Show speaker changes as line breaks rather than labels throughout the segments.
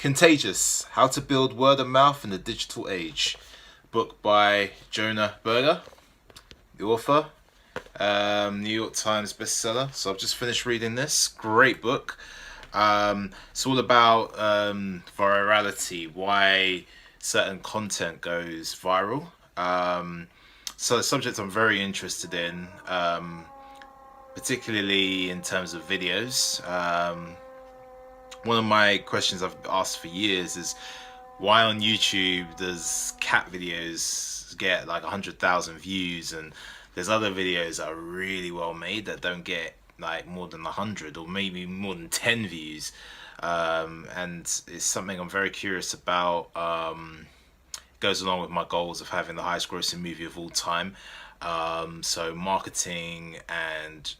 Contagious: How to Build Word of Mouth in the Digital Age. Book by Jonah Berger, the author. New York Times bestseller. So I've just finished reading this. Great book. It's all about virality, why certain content goes viral. So a subject I'm very interested in, particularly in terms of videos. One of my questions I've asked for years is why on YouTube does cat videos get like 100,000 views and there's other videos that are really well made that don't get like more than 100 or maybe more than 10 views. And it's something I'm very curious about. Goes along with my goals of having the highest grossing movie of all time. So marketing and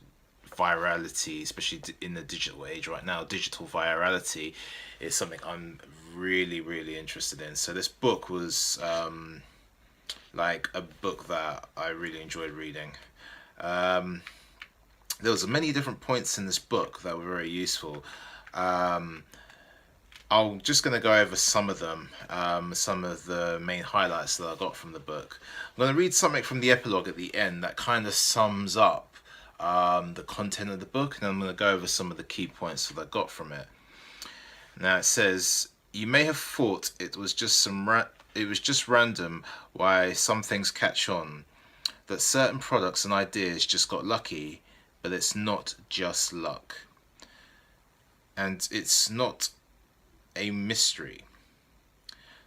virality, especially in the digital age right now, digital virality is something I'm really interested in. So this book was like a book that I really enjoyed reading. There was many different points in this book that were very useful. I'm just going to go over some of them, some of the main highlights that I got from the book. I'm going to read something from the epilogue at the end that kind of sums up the content of the book, and I'm going to go over some of the key points that I got from it. Now it says, "You may have thought it was just random why some things catch on, that certain products and ideas just got lucky, but it's not just luck. And it's not a mystery.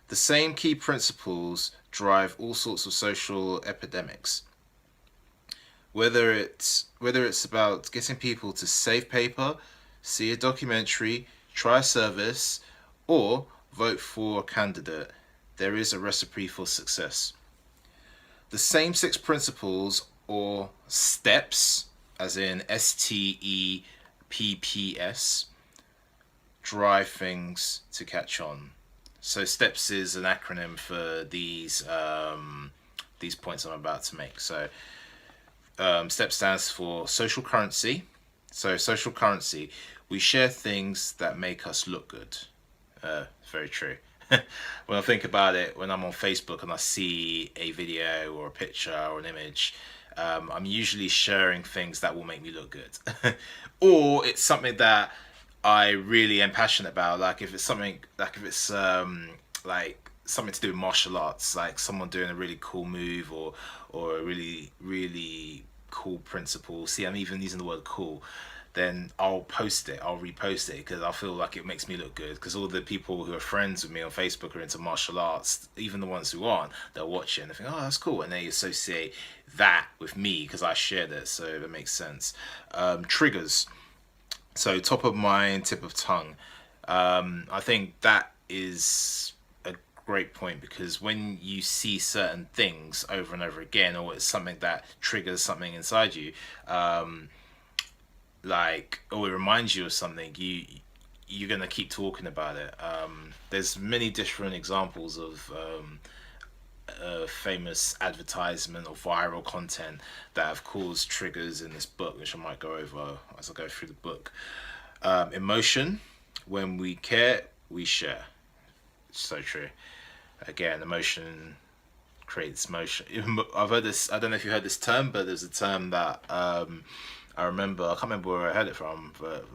The same key principles drive all sorts of social epidemics. Whether it's about getting people to save paper, see a documentary, try a service, or vote for a candidate, there is a recipe for success. The same six principles or steps, as in STEPPS, drive things to catch on. So STEPS is an acronym for these points I'm about to make. So STEP stands for social currency. So social currency, we share things that make us look good. Very true. When I think about it, when I'm on Facebook and I see a video or a picture or an image, I'm usually sharing things that will make me look good. Or it's something that I really am passionate about. Like if it's something, like if it's like something to do with martial arts, like someone doing a really cool move or a really cool principle. See, I'm even using the word cool. Then I'll post it, I'll repost it because I feel like it makes me look good. Because all the people who are friends with me on Facebook are into martial arts, even the ones who aren't, they'll watch it and they think, oh, that's cool. And they associate that with me because I shared it. So that makes sense. Triggers. So top of mind, tip of tongue. I think that is a great point because when you see certain things over and over again, or it's something that triggers something inside you, or it reminds you of something, you're gonna keep talking about it. There's many different examples of famous advertisement or viral content that have caused triggers in this book, which I might go over as I go through the book. Emotion, when we care, we share. It's so true. Again, emotion creates motion. I've heard this, I don't know if you heard this term, but there's a term that I remember, I can't remember where I heard it from, but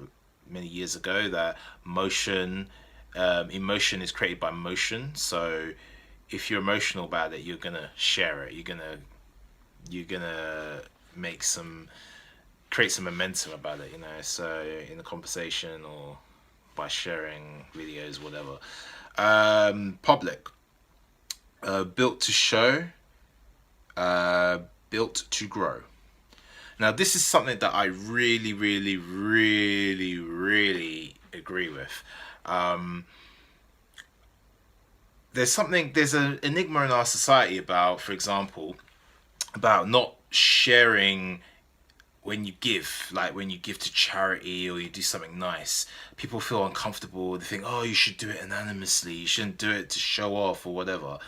many years ago, that emotion is created by motion. So if you're emotional about it, you're gonna share it. You're gonna create some momentum about it, so in a conversation or by sharing videos, whatever. Public, built to show, built to grow. Now this is something that I really agree with. There's an enigma in our society about, for example, about not sharing when you give, like when you give to charity or you do something nice. People feel uncomfortable. They think, oh, you should do it anonymously. You shouldn't do it to show off or whatever.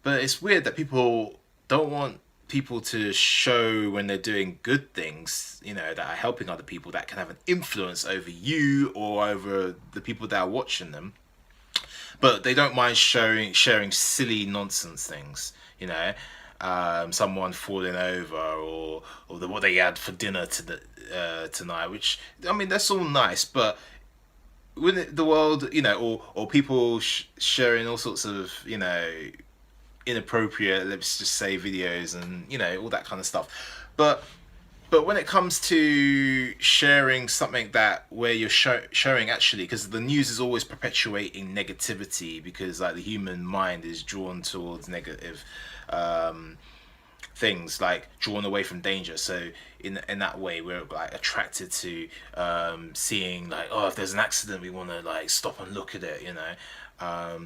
But it's weird that people don't want people to show when they're doing good things, that are helping other people, that can have an influence over you or over the people that are watching them. but they don't mind sharing silly nonsense things, you know, someone falling over, or what they had for dinner tonight, which, I mean, that's all nice, but when the world, you know, or people sharing all sorts of, you know, inappropriate, let's just say, videos, and, you know, all that kind of stuff, but when it comes to sharing something that where you're showing actually, because the news is always perpetuating negativity, because like the human mind is drawn towards negative things, like drawn away from danger. So in that way, we're like attracted to seeing, like, oh, if there's an accident, we want to like stop and look at it, you know.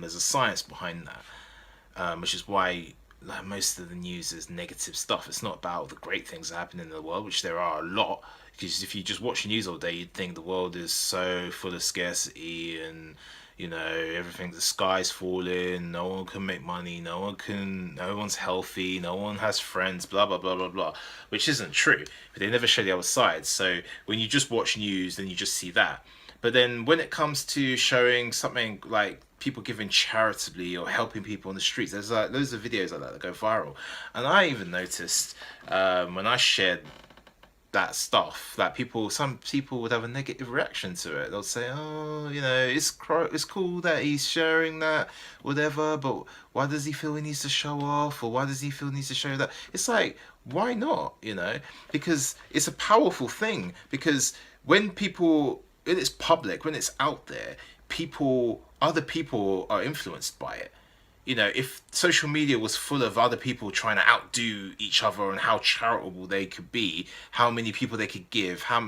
There's a science behind that, which is why, like, most of the news is negative stuff. It's not about the great things that happen in the world, which there are a lot. Because if you just watch the news all day, you'd think the world is so full of scarcity, and, you know, everything, the sky's falling, no one can make money, no one's healthy, no one has friends, blah blah blah blah blah, which isn't true. But they never show the other side. So when you just watch news, then you just see that. But then when it comes to showing something like people giving charitably or helping people on the streets, there's like loads of videos like that go viral. And I even noticed when I shared that stuff, that some people would have a negative reaction to it. They'll say, oh, you know, it's cool that he's sharing that, whatever, but why does he feel he needs to show off, or why does he feel he needs to show that? It's like, why not, you know? Because it's a powerful thing. Because when it's public, when it's out there, other people are influenced by it. You know, if social media was full of other people trying to outdo each other and how charitable they could be, how many people they could give, how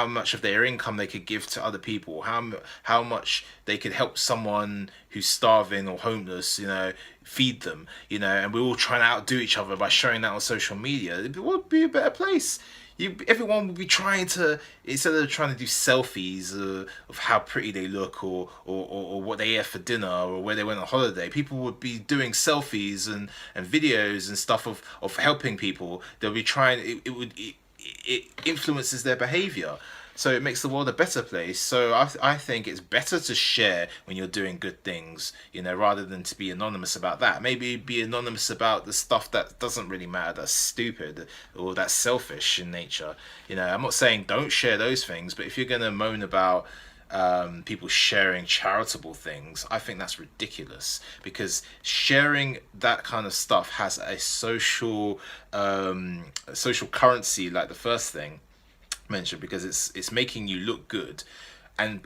much of their income they could give to other people, how much they could help someone who's starving or homeless, you know, feed them, you know, and we're all trying to outdo each other by showing that on social media, it would be a better place. Everyone would be trying to, instead of trying to do selfies of how pretty they look, or what they ate for dinner, or where they went on holiday, people would be doing selfies and videos and stuff of helping people. They'll be trying, it influences their behavior. So it makes the world a better place. So I think it's better to share when you're doing good things, you know, rather than to be anonymous about that. Maybe be anonymous about the stuff that doesn't really matter, that's stupid or that's selfish in nature. You know, I'm not saying don't share those things, but if you're going to moan about people sharing charitable things, I think that's ridiculous, because sharing that kind of stuff has a social currency, like the first thing mentioned, because it's making you look good, and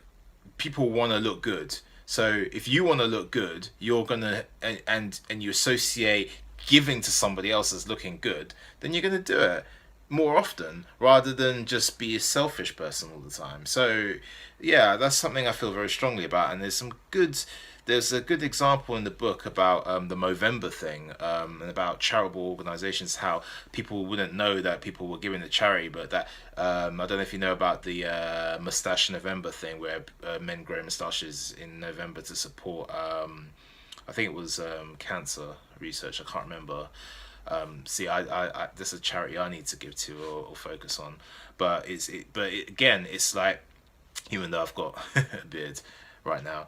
people want to look good. So if you want to look good, you're gonna, and you associate giving to somebody else as looking good, then you're gonna do it more often, rather than just be a selfish person all the time. So yeah, that's something I feel very strongly about. And there's a good example in the book about the Movember thing, and about charitable organizations, how people wouldn't know that people were giving to charity, but that I don't know if you know about the Mustache November thing, where men grow mustaches in November to support, I think it was cancer research, I can't remember. See, I this is a charity I need to give to, or focus on. But again, it's like, even though I've got a beard right now,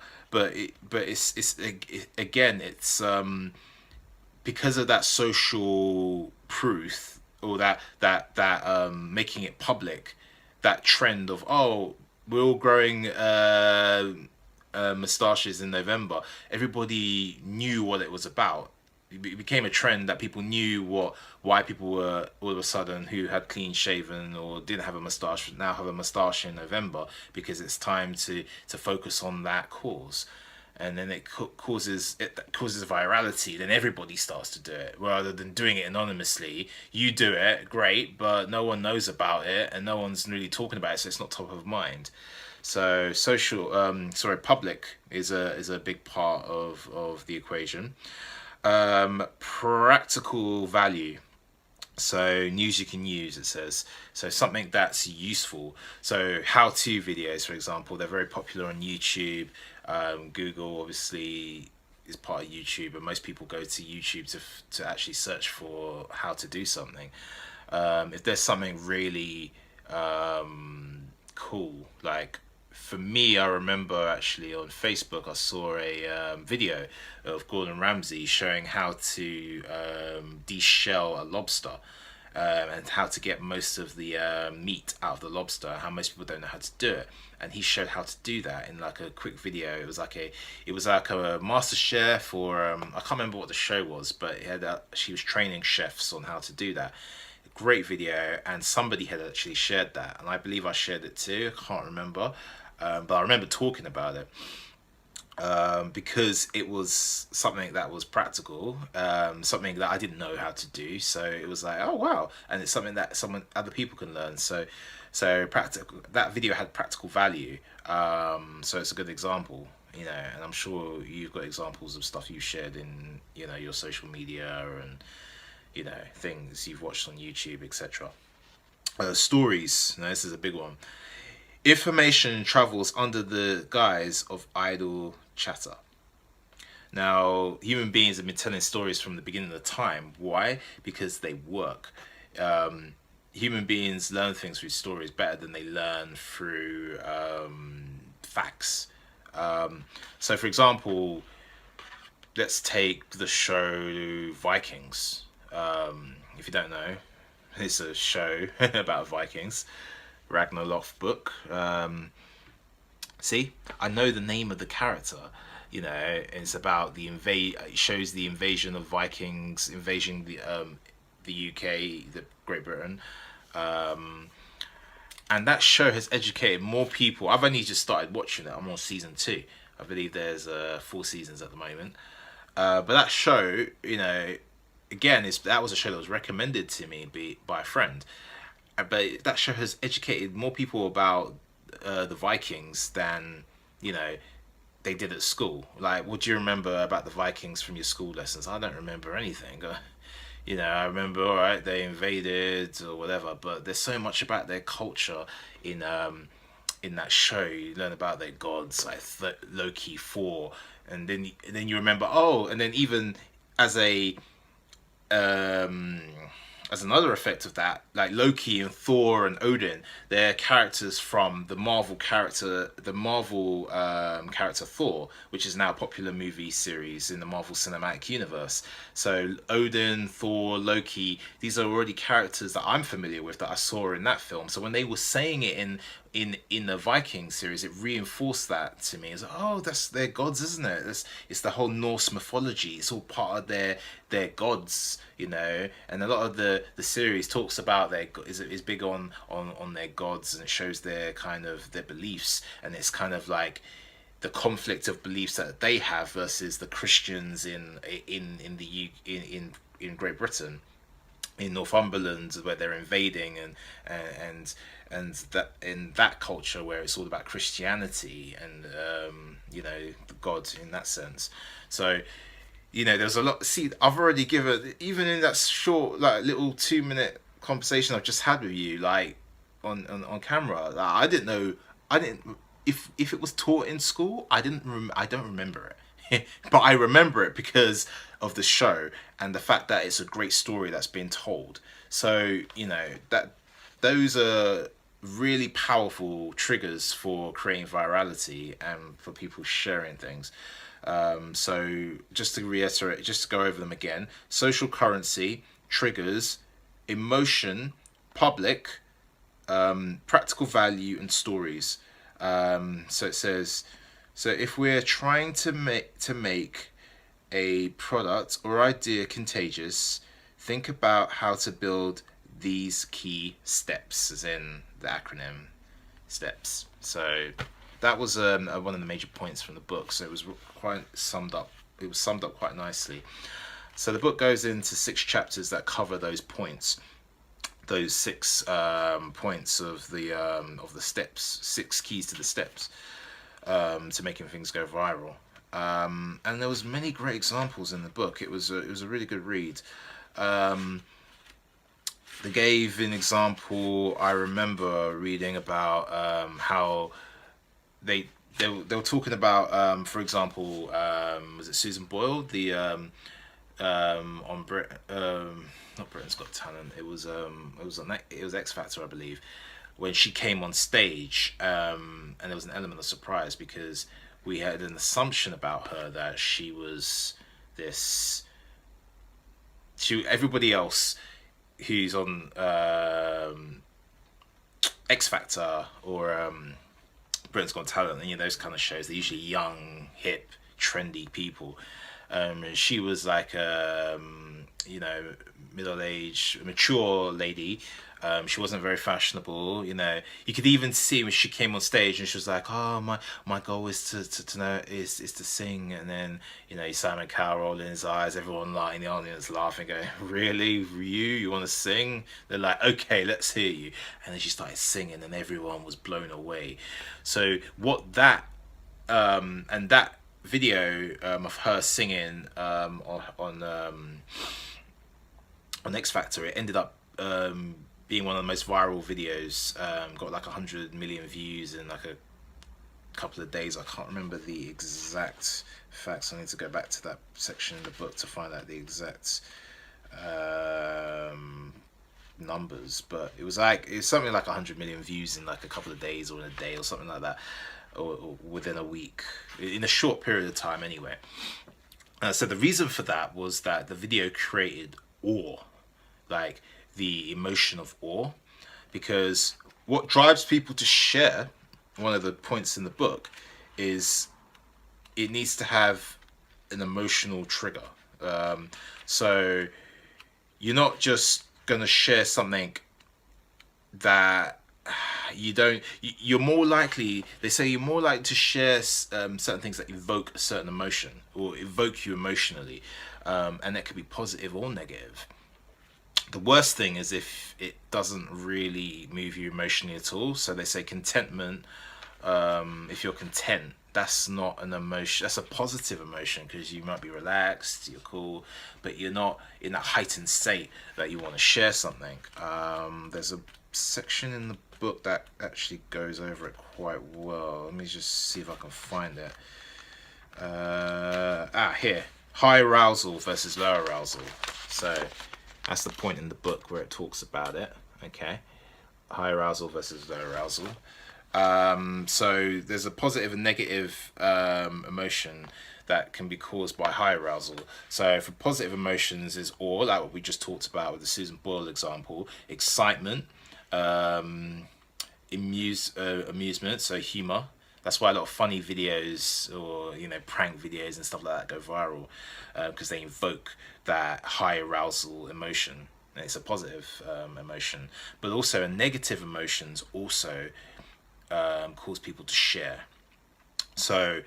again, it's because of that social proof, or that making it public, that trend of, oh, we're all growing mustaches in November. Everybody knew what it was about. It became a trend that people knew why people were all of a sudden, who had clean shaven or didn't have a mustache, now have a mustache in November, because it's time to focus on that cause. And then it causes virality. Then everybody starts to do it, rather than doing it anonymously. You do it, great, but no one knows about it, and no one's really talking about it, so it's not top of mind. So public is a big part of the equation. Practical value. So news you can use, it says. So something that's useful. So how-to videos, for example, they're very popular on YouTube. Google obviously is part of YouTube, but most people go to YouTube to actually search for how to do something. If there's something really cool, like for me, I remember actually on Facebook, I saw a video of Gordon Ramsay showing how to deshell a lobster. And how to get most of the meat out of the lobster. How most people don't know how to do it, and he showed how to do that in like a quick video. It was like a master chef, or I can't remember what the show was, but it had she was training chefs on how to do that. Great video, and somebody had actually shared that, and I believe I shared it too. I can't remember, but I remember talking about it. Because it was something that was practical, something that I didn't know how to do. So it was like, oh wow, and it's something that other people can learn. So practical. That video had practical value. So it's a good example, and I'm sure you've got examples of stuff you shared in your social media and things you've watched on YouTube, etc. Stories. Now this is a big one. Information travels under the guise of idle chatter. Now, human beings have been telling stories from the beginning of time. Why? Because they work. Human beings learn things through stories better than they learn through facts. So, for example, let's take the show Vikings. If you don't know, it's a show about Vikings. Ragnarok book. See, I know the name of the character. It's about the It shows the invasion of Vikings, invading the UK, the Great Britain, and that show has educated more people. I've only just started watching it. I'm on season 2. I believe there's 4 seasons at the moment. But that show, again, that was a show that was recommended to me by a friend. But that show has educated more people about the Vikings than they did at school. Like, what do you remember about the Vikings from your school lessons? I don't remember anything. I remember, all right, they invaded or whatever, but there's so much about their culture in that show. You learn about their gods, like Loki, Thor, and then you remember, and then even as as another effect of that, like Loki and Thor and Odin, they're characters from the Marvel character Thor, which is now a popular movie series in the Marvel Cinematic Universe. So Odin, Thor, Loki, these are already characters that I'm familiar with, that I saw in that film. So when they were saying it in the Viking series, it reinforced that to me. It's like, oh, that's their gods, isn't it? It's the whole Norse mythology. It's all part of their gods, and a lot of the series talks about is big on their gods, and it shows their kind of their beliefs, and it's kind of like the conflict of beliefs that they have versus the Christians in Great Britain, in Northumberland, where they're invading, and that in that culture where it's all about Christianity and the God in that sense. So there's a lot. See, I've already given, even in that short, like, little 2-minute conversation I've just had with you, like on camera, like, I didn't know. I didn't. If it was taught in school, I don't remember it, but I remember it because of the show and the fact that it's a great story that's been told. So that those are really powerful triggers for creating virality and for people sharing things. So just to reiterate, just to go over them again: social currency, triggers, emotion, public, practical value, and stories. So it says, so if we're trying to make a product or idea contagious, think about how to build these key steps, as in the acronym steps. So that was one of the major points from the book. So it was quite summed up. It was summed up quite nicely. So the book goes into 6 chapters that cover those points, those 6 points of the steps, 6 keys to the steps to making things go viral. And there was many great examples in the book. It was a really good read. They gave an example. I remember reading about how they were talking about, for example, was it Susan Boyle, the on not Britain's Got Talent. It was X Factor, I believe. when she came on stage, and there was an element of surprise because we had an assumption about her that she was this. Everybody else who's on X Factor or Britain's Got Talent, and those kind of shows, they're usually young, hip, trendy people. And she was like middle-aged, mature lady. She wasn't very fashionable. You could even see when she came on stage and she was like, "Oh, my goal is to know is to sing." And then Simon Cowell rolling his eyes, everyone in the audience laughing, going, "Really, you want to sing?" They're like, "Okay, let's hear you." And then she started singing, and everyone was blown away. So what that and that video of her singing on X Factor, it ended up being one of the most viral videos. Got like 100 million views in like a couple of days. I can't remember the exact facts. I need to go back to that section in the book to find out the exact numbers, but it was something like 100 million views in like a couple of days or in a day or something like that, or within a week, in a short period of time anyway. So the reason for that was that the video created awe, like the emotion of awe, because what drives people to share, one of the points in the book, is it needs to have an emotional trigger. So you're not just going to share something that you're more likely, they say you're more likely to share certain things that evoke a certain emotion or evoke you emotionally, and that could be positive or negative. The worst thing is if it doesn't really move you emotionally at all. So they say contentment, if you're content, that's not an emotion, that's a positive emotion, because you might be relaxed, you're cool, but you're not in that heightened state that you want to share something. There's a section in the book that actually goes over it quite well. Let me just see if I can find it. Here, high arousal versus low arousal. So that's the point in the book where it talks about it. Okay, high arousal versus low arousal. So there's a positive and negative emotion that can be caused by high arousal. So for positive emotions is awe, like what we just talked about with the Susan Boyle example, excitement, amusement, so humor. That's why a lot of funny videos or prank videos and stuff like that go viral, because they invoke that high arousal emotion. And it's a positive emotion, but also negative emotions also cause people to share. So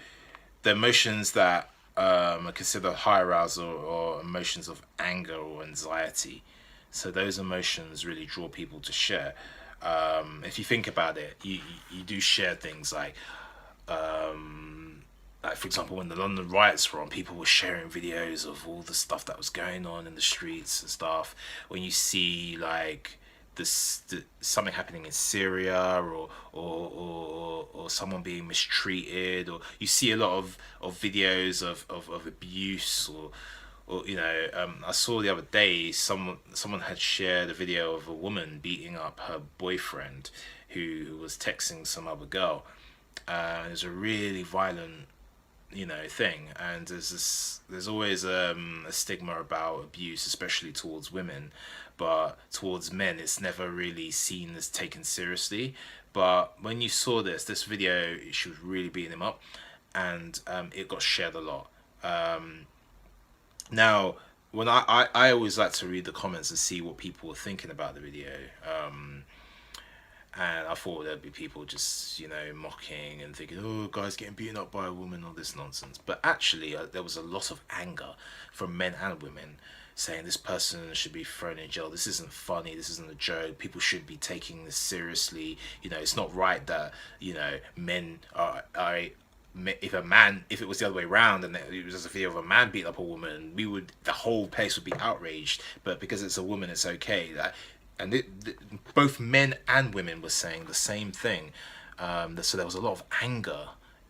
the emotions that are considered high arousal or emotions of anger or anxiety. So those emotions really draw people to share. If you think about it, you do share things like for example, when the London riots were on, people were sharing videos of all the stuff that was going on in the streets and stuff. When you see like something happening in Syria or someone being mistreated, or you see a lot of videos of abuse or I saw the other day someone had shared a video of a woman beating up her boyfriend who was texting some other girl. It was a really violent thing, and there's always a stigma about abuse, especially towards women, but towards men it's never really seen as taken seriously. But when you saw this video, she was really beating him up, and it got shared a lot. Now when I always like to read the comments and see what people were thinking about the video, and I thought there'd be people just mocking and thinking, oh, guys getting beaten up by a woman, all this nonsense. But actually there was a lot of anger from men and women saying this person should be thrown in jail, this isn't funny, this isn't a joke, people should be taking this seriously, it's not right that men are if it was the other way around and it was just a video of a man beating up a woman, the whole place would be outraged, but because it's a woman it's okay. And both men and women were saying the same thing. So there was a lot of anger.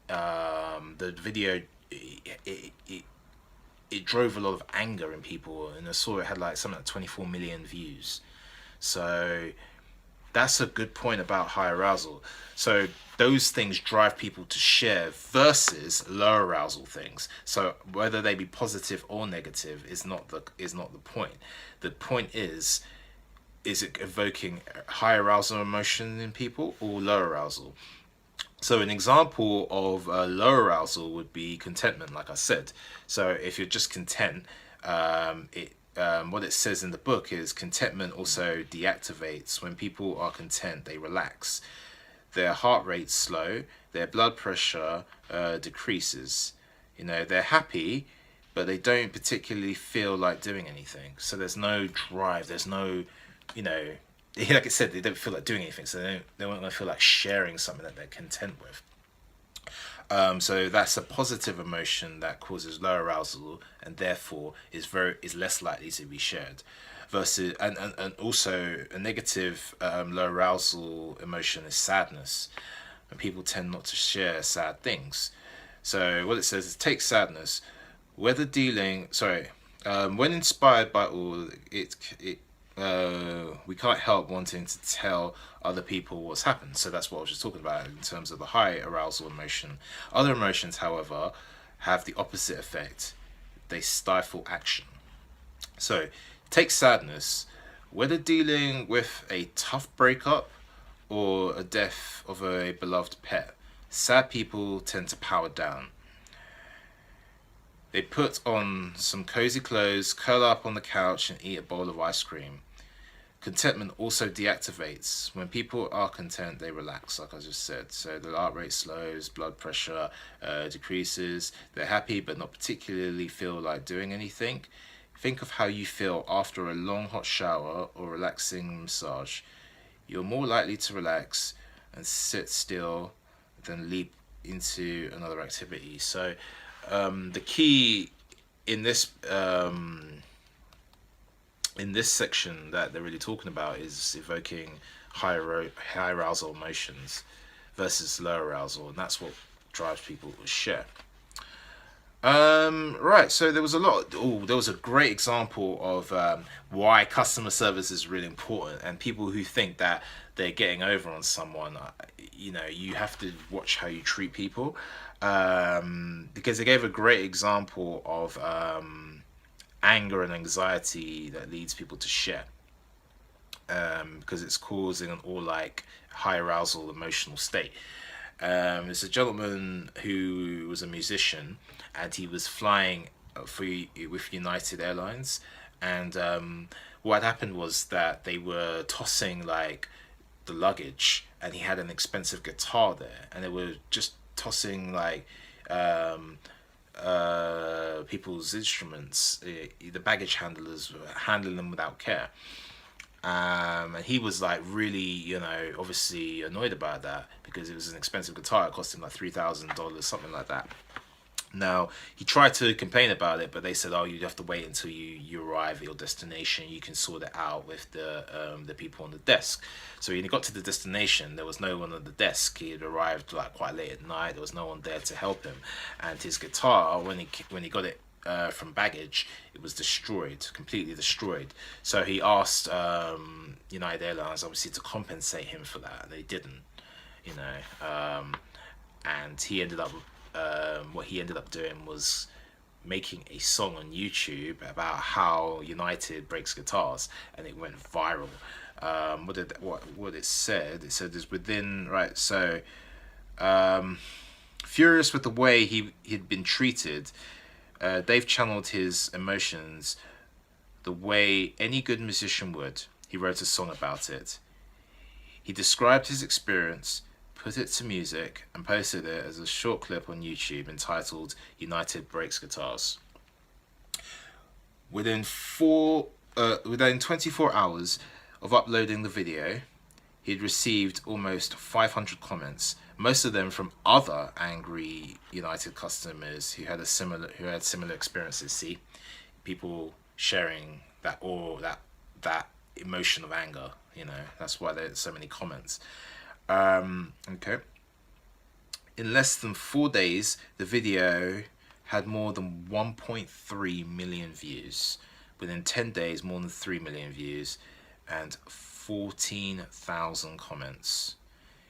The video, it drove a lot of anger in people, and I saw it had like something like 24 million views. So that's a good point about high arousal. So those things drive people to share versus low arousal things. So whether they be positive or negative is not the point. The point is it evoking high arousal emotion in people or low arousal? So an example of low arousal would be contentment, like I said. So if you're just content, what it says in the book is contentment also deactivates. When people are content, they relax. Their heart rate slow. Their blood pressure decreases. You know, they're happy, but they don't particularly feel like doing anything. So there's no drive. There's no, you know, like I said, they don't feel like doing anything. So they won't feel like sharing something that they're content with. So that's a positive emotion that causes low arousal and therefore is less likely to be shared. Versus and also a negative low arousal emotion is sadness, and people tend not to share sad things. So what it says is take sadness, whether dealing when inspired by all it we can't help wanting to tell other people what's happened. So that's what I was just talking about in terms of the high arousal emotion. Other emotions, however, have the opposite effect. They stifle action. So take sadness, whether dealing with a tough breakup or a death of a beloved pet. Sad people tend to power down. They put on some cozy clothes, curl up on the couch, and eat a bowl of ice cream. Contentment also deactivates. When people are content, they relax, like I just said. So the heart rate slows, blood pressure decreases. They're happy but not particularly feel like doing anything. Think of how you feel after a long hot shower or relaxing massage. You're more likely to relax and sit still than leap into another activity. So the key in this section that they're really talking about is evoking high arousal emotions versus low arousal, and that's what drives people to share. Right, so there was a great example of why customer service is really important, and people who think that they're getting over on someone, you know, you have to watch how you treat people, because they gave a great example of anger and anxiety that leads people to share, because it's causing an all like high arousal emotional state. There's a gentleman who was a musician, and he was flying with United Airlines, and what happened was that they were tossing like the luggage, and he had an expensive guitar there, and they were just tossing like people's instruments. The baggage handlers were handling them without care. And he was like really, you know, obviously annoyed about that because it was an expensive guitar. It cost him like $3,000, something like that. Now, he tried to complain about it, but they said, oh, you have to wait until you arrive at your destination. You can sort it out with the people on the desk. So when he got to the destination, there was no one at the desk. He had arrived like quite late at night. There was no one there to help him. And his guitar, when he got it from baggage, it was destroyed, completely destroyed. So he asked United Airlines, obviously, to compensate him for that. They didn't, you know. And he ended up... what he ended up doing was making a song on YouTube about how United breaks guitars, and it went viral. What it said? It said is within right. So, furious with the way he'd been treated, Dave channeled his emotions the way any good musician would. He wrote a song about it. He described his experience, put it to music, and posted it as a short clip on YouTube entitled United Breaks Guitars. Within 24 hours of uploading the video, he'd received almost 500 comments, most of them from other angry United customers who had similar experiences. See, people sharing that emotion of anger. You know, that's why there's so many comments. Okay. In less than 4 days, the video had more than 1.3 million views. Within 10 days, more than 3 million views. and 14,000 comments.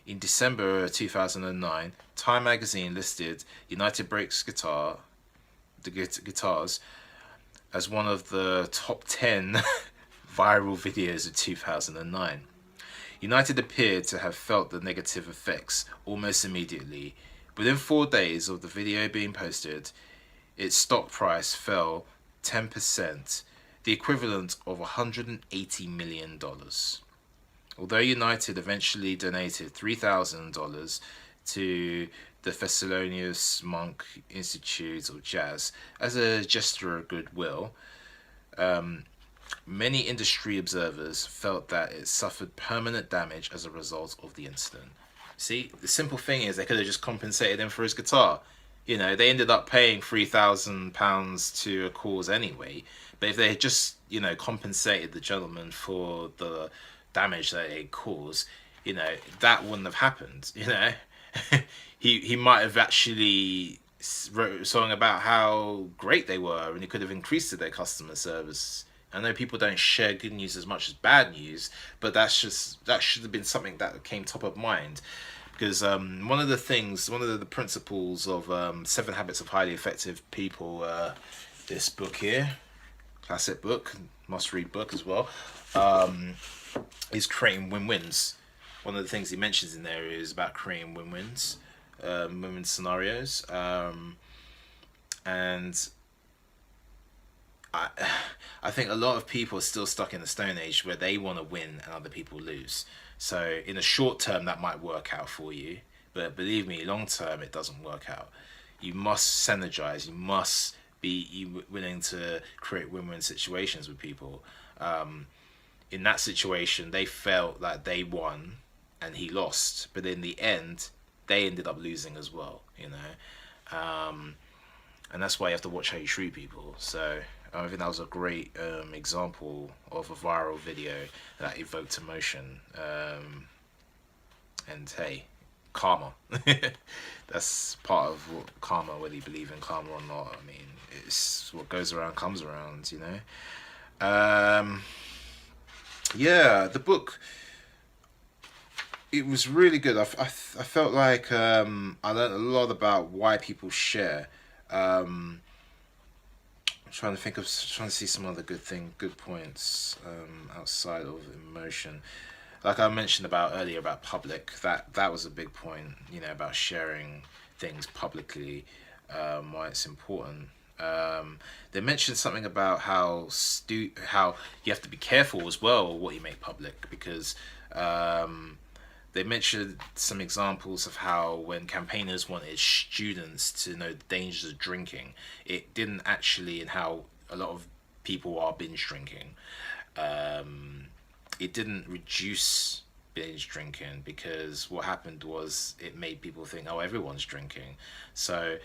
In December 2009, Time magazine listed United Breaks guitars as one of the top 10 viral videos of 2009. United appeared to have felt the negative effects almost immediately. Within 4 days of the video being posted, its stock price fell 10%, the equivalent of $180 million. Although United eventually donated $3,000 to the Thessalonians Monk Institute of Jazz as a gesture of goodwill, many industry observers felt that it suffered permanent damage as a result of the incident. See, the simple thing is they could have just compensated him for his guitar. You know, they ended up paying £3,000 to a cause anyway. But if they had just, you know, compensated the gentleman for the damage that it caused, you know, that wouldn't have happened. You know, he might have actually wrote a song about how great they were, and he could have increased their customer service. I know people don't share good news as much as bad news, but that should have been something that came top of mind. Because one of the principles of 7 Habits of Highly Effective People, this book here, classic book, must-read book as well, is creating win-wins. One of the things he mentions in there is about creating win-wins, win-win scenarios, and I think a lot of people are still stuck in the Stone Age where they want to win and other people lose. So in the short term, that might work out for you, but believe me, long term, it doesn't work out. You must synergize. You must be willing to create win-win situations with people. In that situation, they felt like they won and he lost, but in the end, they ended up losing as well. You know, and that's why you have to watch how you treat people. So I think that was a great example of a viral video that evoked emotion. And hey, karma. That's part of what karma, whether you believe in karma or not. I mean, it's what goes around comes around, you know. Yeah, the book, it was really good. I felt like I learned a lot about why people share. I'm trying to see some other good points outside of emotion. Like I mentioned earlier about public, that was a big point, you know, about sharing things publicly, why it's important. They mentioned something about how you have to be careful as well what you make public, because they mentioned some examples of how when campaigners wanted students to know the dangers of drinking, it didn't actually, and how a lot of people are binge drinking. It didn't reduce binge drinking, because what happened was it made people think, oh, everyone's drinking. So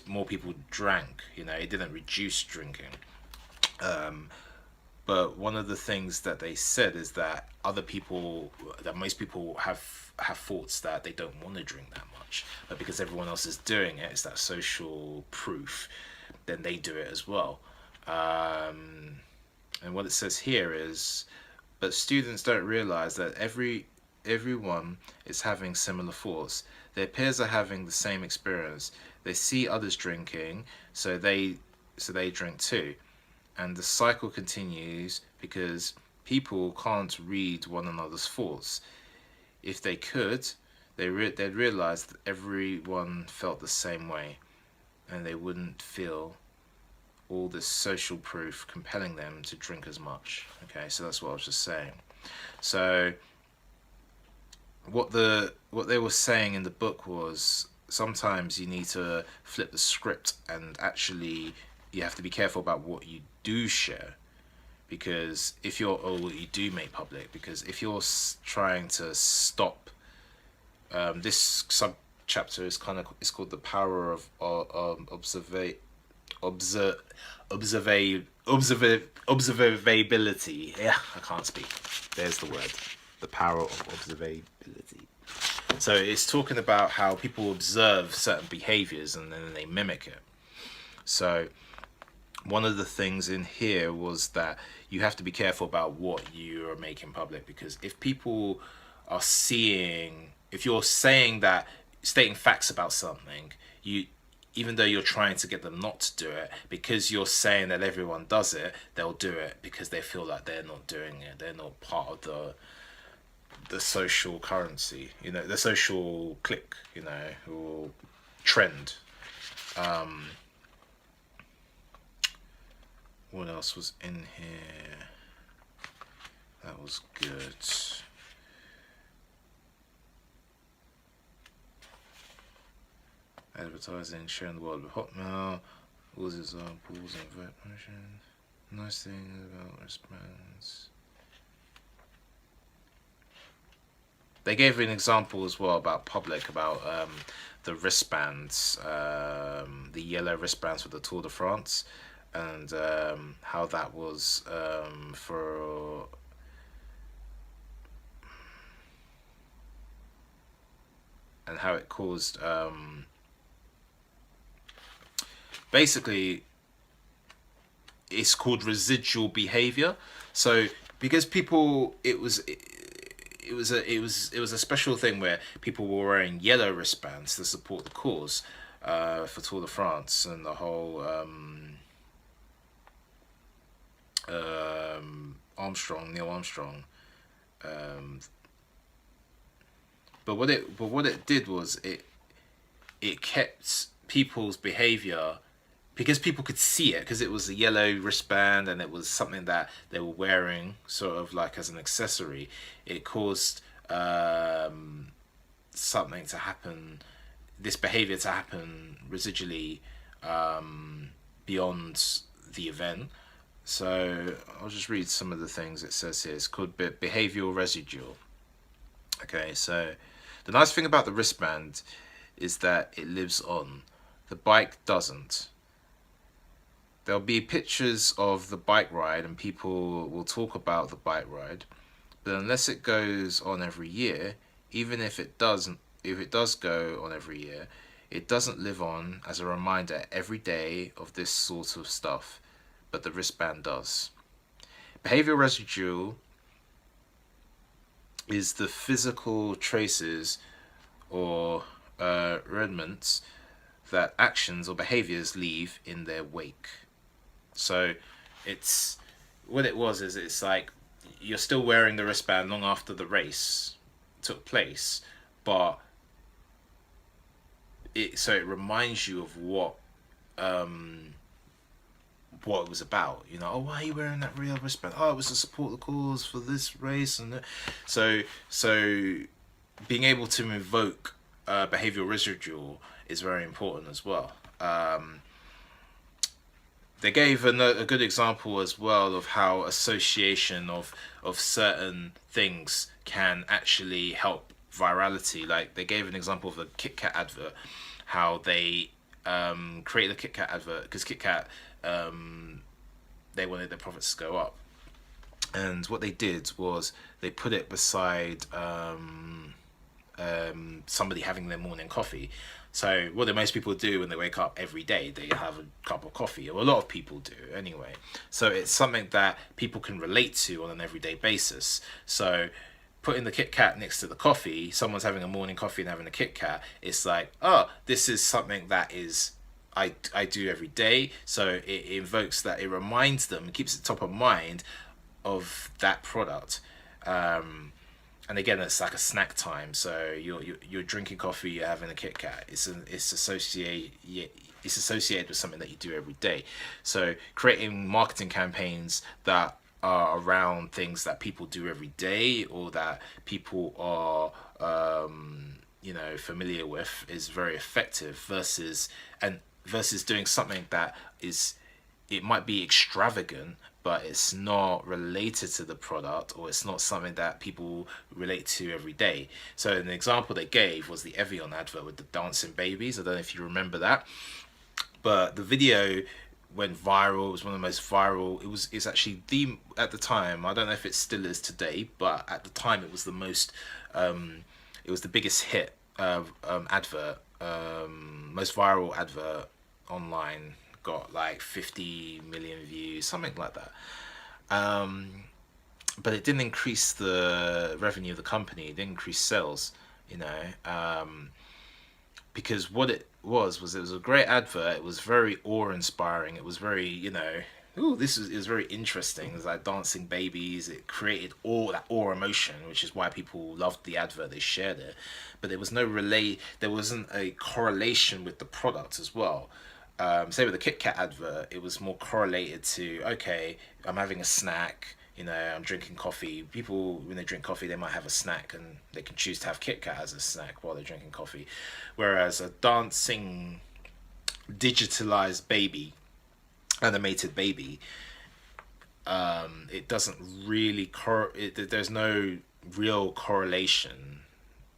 more people drank, you know, it didn't reduce drinking. But one of the things that they said is that most people have thoughts that they don't want to drink that much, but because everyone else is doing it, it's that social proof, then they do it as well. And what it says here is, but students don't realize that everyone is having similar thoughts. Their peers are having the same experience. They see others drinking, so they drink too. And the cycle continues because people can't read one another's thoughts. If they could, they'd realize that everyone felt the same way, and they wouldn't feel all this social proof compelling them to drink as much. Okay, so that's what I was just saying. So what they were saying in the book was, sometimes you need to flip the script, and actually you have to be careful about what you do share, because what you do make public, because if you're trying to stop, this sub chapter is called the power of observability. Yeah, I can't speak. There's the word. The power of observability. So it's talking about how people observe certain behaviors and then they mimic it. So one of the things in here was that you have to be careful about what you are making public, because if people are seeing, if you're saying that, stating facts about something, you, even though you're trying to get them not to do it, because you're saying that everyone does it, they'll do it because they feel like they're not doing it, they're not part of the social currency, you know, the social clique, you know, or trend. What else was in here that was good? Advertising, sharing the world with Hotmail, all these examples and version. Nice thing about wristbands. They gave an example as well about public, about the wristbands, the yellow wristbands for the Tour de France, and how that was for and how it caused basically it's called residual behavior. So because people, it was a special thing where people were wearing yellow wristbands to support the cause for Tour de France and the whole Neil Armstrong. But what it did was it kept people's behavior, because people could see it, because it was a yellow wristband and it was something that they were wearing sort of like as an accessory. It caused something to happen, this behavior to happen residually beyond the event. So I'll just read some of the things it says here. It's called behavioral residual. Okay, so the nice thing about the wristband is that it lives on. The bike doesn't. There'll be pictures of the bike ride and people will talk about the bike ride, but unless it goes on every year, even if it does go on every year, it doesn't live on as a reminder every day of this sort of stuff, but the wristband does. Behavioral residual is the physical traces or remnants that actions or behaviors leave in their wake. So it's, what it was is, it's like you're still wearing the wristband long after the race took place, but it reminds you of what it was about. You know, oh, why are you wearing that real wristband? Oh, it was to support the cause for this race, and so being able to invoke behavioral residual is very important as well. They gave a good example as well of how association of certain things can actually help virality. Like they gave an example of a Kit Kat advert, how they created the Kit Kat advert because Kit Kat they wanted their profits to go up, and what they did was they put it beside somebody having their morning coffee. So what do most people do when they wake up every day? They have a cup of coffee, or a lot of people do anyway. So it's something that people can relate to on an everyday basis. So putting the Kit Kat next to the coffee, someone's having a morning coffee and having a Kit Kat, it's like, oh, this is something that is I do every day. So it invokes that, it reminds them, it keeps it top of mind of that product. And again, it's like a snack time. So you're drinking coffee, you're having a Kit Kat. It's associated with something that you do every day. So creating marketing campaigns that are around things that people do every day, or that people are familiar with, is very effective versus doing something that is, it might be extravagant, but it's not related to the product, or it's not something that people relate to every day. So an example they gave was the Evian advert with the dancing babies. I don't know if you remember that, but the video went viral. It was one of the most viral. It's actually at the time, I don't know if it still is today, but at the time it was the most, it was the biggest hit advert, most viral advert online got like 50 million views, something like that. But it didn't increase the revenue of the company. It didn't increase sales, you know. Because what it was it was a great advert. It was very awe-inspiring. It was very, you know, ooh, it was very interesting. It was like dancing babies. It created all that awe emotion, which is why people loved the advert. They shared it, but there was no relay. There wasn't a correlation with the product as well. Say with the Kit Kat advert, it was more correlated to, okay, I'm having a snack, you know, I'm drinking coffee. People, when they drink coffee, they might have a snack, and they can choose to have Kit Kat as a snack while they're drinking coffee. Whereas a dancing, digitalized baby, animated baby, it doesn't really there's no real correlation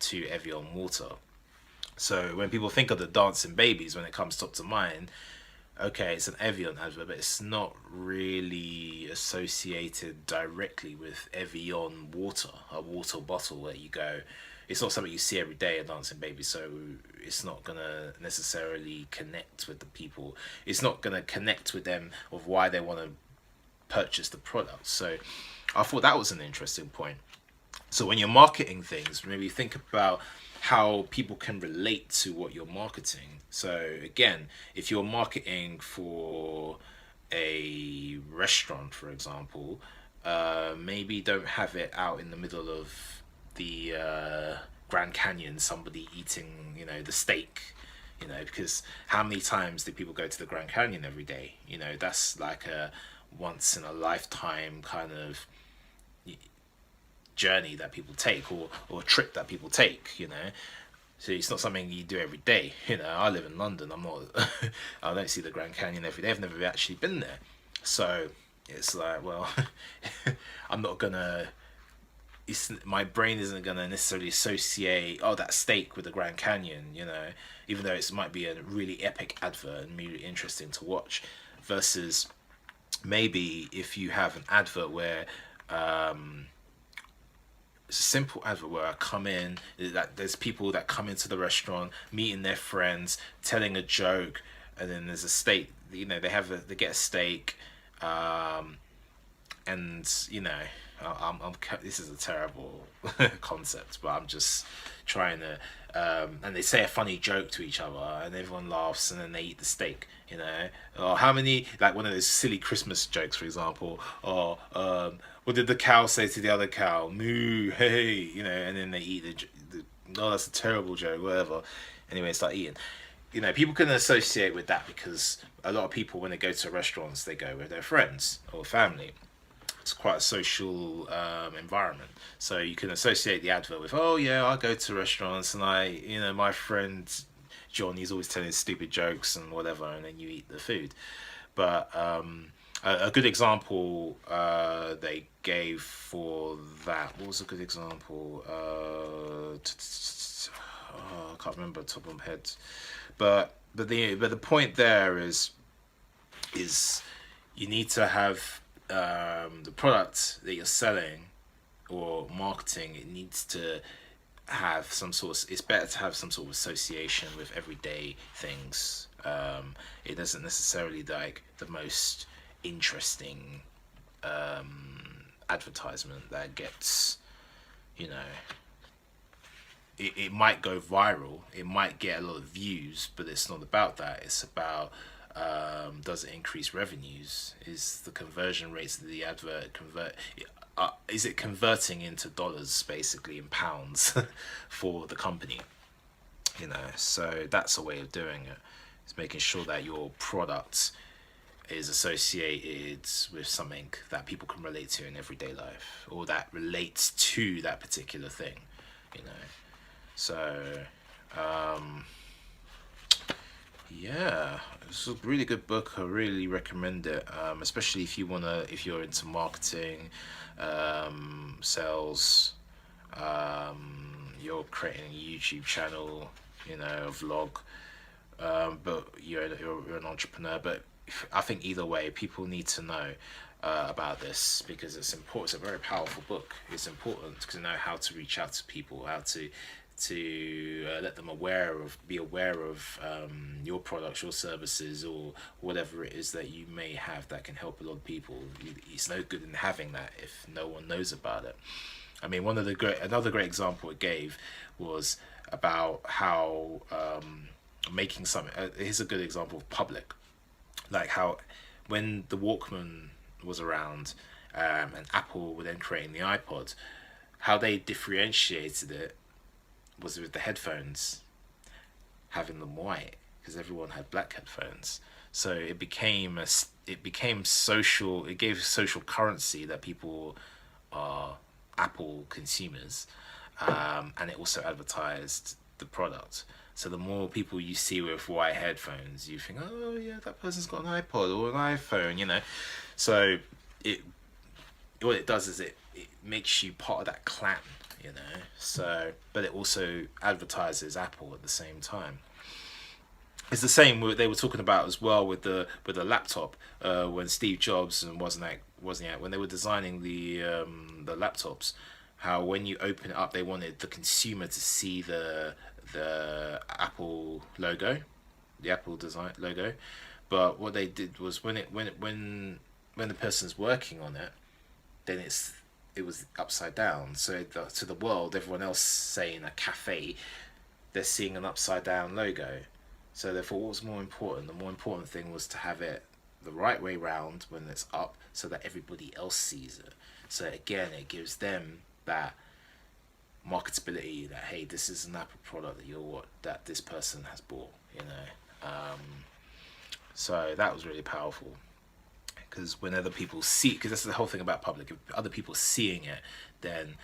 to Evian water. So when people think of the dancing babies, when it comes top to mind, okay, it's an Evian advert, but it's not really associated directly with Evian water, a water bottle where you go. It's not something you see every day, a dancing baby, so it's not gonna necessarily connect with the people. It's not gonna connect with them of why they want to purchase the product. So I thought that was an interesting point. So when you're marketing things, maybe think about how people can relate to what you're marketing. So again, if you're marketing for a restaurant, for example, maybe don't have it out in the middle of the Grand Canyon, somebody eating, you know, the steak, you know, because how many times do people go to the Grand Canyon every day? You know, that's like a once in a lifetime kind of journey that people take, or trip that people take, you know. So it's not something you do every day. You know, I live in London. I'm not. I don't see the Grand Canyon every day. I've never actually been there. So it's like, well, I'm not gonna. My brain isn't gonna necessarily associate that steak with the Grand Canyon. You know, even though it might be a really epic advert and really interesting to watch, versus maybe if you have an advert where it's a simple advert where I come in, that there's people that come into the restaurant, meeting their friends, telling a joke, and then there's a steak. You know, they get a steak, and you know, this is a terrible concept, but I'm just trying to. And they say a funny joke to each other, and everyone laughs, and then they eat the steak. You know, or how many, like one of those silly Christmas jokes, for example, or what did the cow say to the other cow? Moo, hey, you know, and then they eat no, that's a terrible joke, whatever. Anyway, start eating. You know, people can associate with that because a lot of people, when they go to restaurants, they go with their friends or family. It's quite a social environment, so you can associate the advert with, oh yeah, I go to restaurants and you know, my friend John, he's always telling stupid jokes and whatever, and then you eat the food. But a good example they gave for that. What was a good example? I can't remember top of my head. But the point there is you need to have the product that you're selling or marketing. It needs to have some sort of, it's better to have some sort of association with everyday things. It doesn't necessarily like the most interesting advertisement that gets, you know, it might go viral, it might get a lot of views, but it's not about that. It's about does it increase revenues? Is the conversion rates of the advert is it converting into dollars, basically in pounds, for the company? You know, so that's a way of doing it. It's making sure that your product is associated with something that people can relate to in everyday life, or that relates to that particular thing, you know. So yeah, it's a really good book. I really recommend it, especially if you're into marketing, sales, you're creating a YouTube channel, you know, a vlog, but you're an entrepreneur. But I think either way, people need to know about this because it's important. It's a very powerful book. It's important to know how to reach out to people, how to to let them be aware of your products, your services, or whatever it is that you may have that can help a lot of people. It's no good in having that if no one knows about it. I mean, another great example it gave was about how making something. Here's a good example of public, like how when the Walkman was around, and Apple were then creating the iPod, how they differentiated it was with the headphones, having them white, because everyone had black headphones. So it became social. It gave social currency that people are Apple consumers, and it also advertised the product. So the more people you see with white headphones, you think, oh yeah, that person's got an iPod or an iPhone, you know. So it what it does is it makes you part of that clan, you know. So, but it also advertises Apple at the same time. It's the same they were talking about as well with the laptop, when Steve Jobs and wasn't it when they were designing the laptops, how when you open it up they wanted the consumer to see the Apple logo, the Apple design logo, but what they did was when the person's working on it, then it was upside down. So to the world, everyone else, say in a cafe, they're seeing an upside down logo. So therefore, what was more important? The more important thing was to have it the right way round when it's up, so that everybody else sees it. So again, it gives them that marketability that, hey, this is an Apple product that this person has bought. You know, so that was really powerful. Because when other people see, because that's the whole thing about public, if other people seeing it, then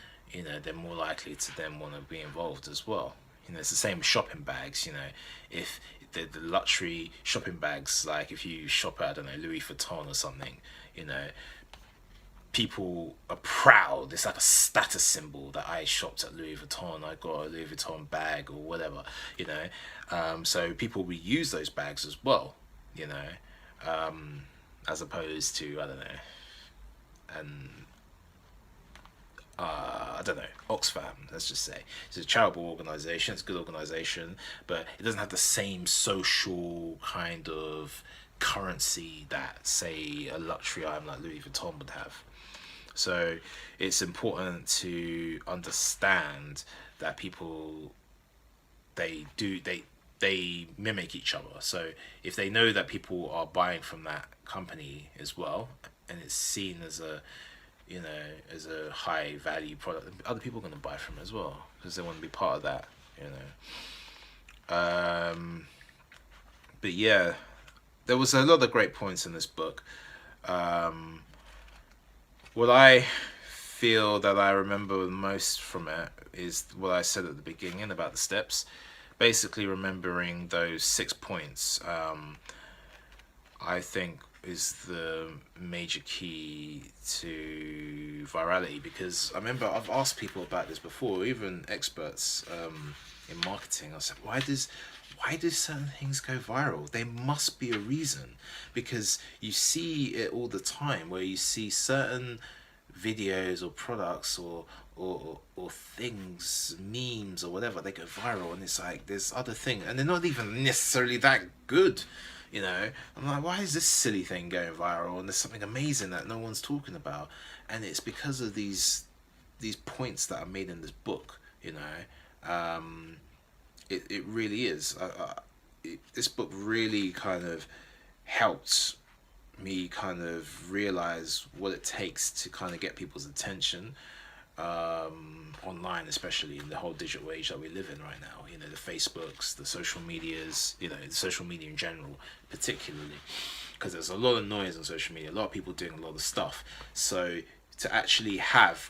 they're more likely to then want to be involved as well. It's the same with shopping bags. If the luxury shopping bags, like if you shop at, I don't know, Louis Vuitton or something, people are proud. It's like a status symbol that I shopped at Louis Vuitton. I got a Louis Vuitton bag or whatever. So people will use those bags as well. As opposed to, I don't know, and I don't know, Oxfam, let's just say. It's a charitable organisation, it's a good organisation, but it doesn't have the same social kind of currency that, say, a luxury item like Louis Vuitton would have. So it's important to understand that people, they mimic each other. So if they know that people are buying from that company as well, and it's seen as a high value product, other people are going to buy from it as well, because they want to be part of that. But yeah, there was a lot of great points in this book. What I feel that I remember most from it is what I said at the beginning about the steps. Basically remembering those 6 points, I think is the major key to virality, because I remember I've asked people about this before, even experts in marketing. I said, why do certain things go viral? There must be a reason, because you see it all the time where you see certain videos or products or things, memes or whatever, they go viral, and it's like there's other things, and they're not even necessarily that good. I'm like, why is this silly thing going viral and there's something amazing that no one's talking about? And it's because of these points that are made in this book. It really is. This book really kind of helped me kind of realize what it takes to kind of get people's attention online, especially in the whole digital age that we live in right now. The Facebooks, the social medias, the social media in general, particularly, because there's a lot of noise on social media, a lot of people doing a lot of stuff. So to actually have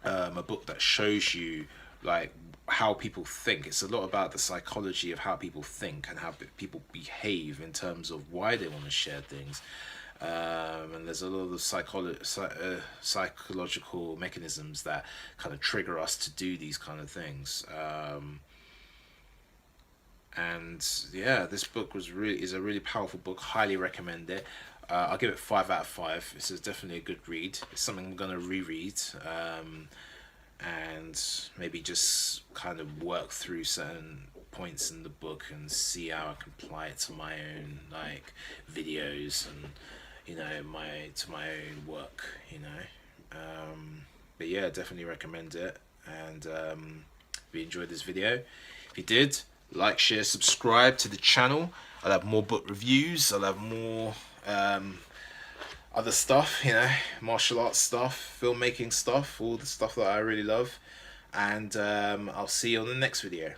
a book that shows you like how people think, it's a lot about the psychology of how people think and how people behave in terms of why they want to share things. And there's a lot of psychological mechanisms that kind of trigger us to do these kind of things. And yeah, this book is a really powerful book. Highly recommend it. I'll give it 5 out of 5. This is definitely a good read. It's something I'm going to reread. and maybe just kind of work through certain points in the book and see how I can apply it to my own like videos and my own work, but yeah, definitely recommend it. And if you enjoyed this video, if you did, like, share, subscribe to the channel. I'll have more book reviews, I'll have more other stuff, martial arts stuff, filmmaking stuff, all the stuff that I really love. And I'll see you on the next video.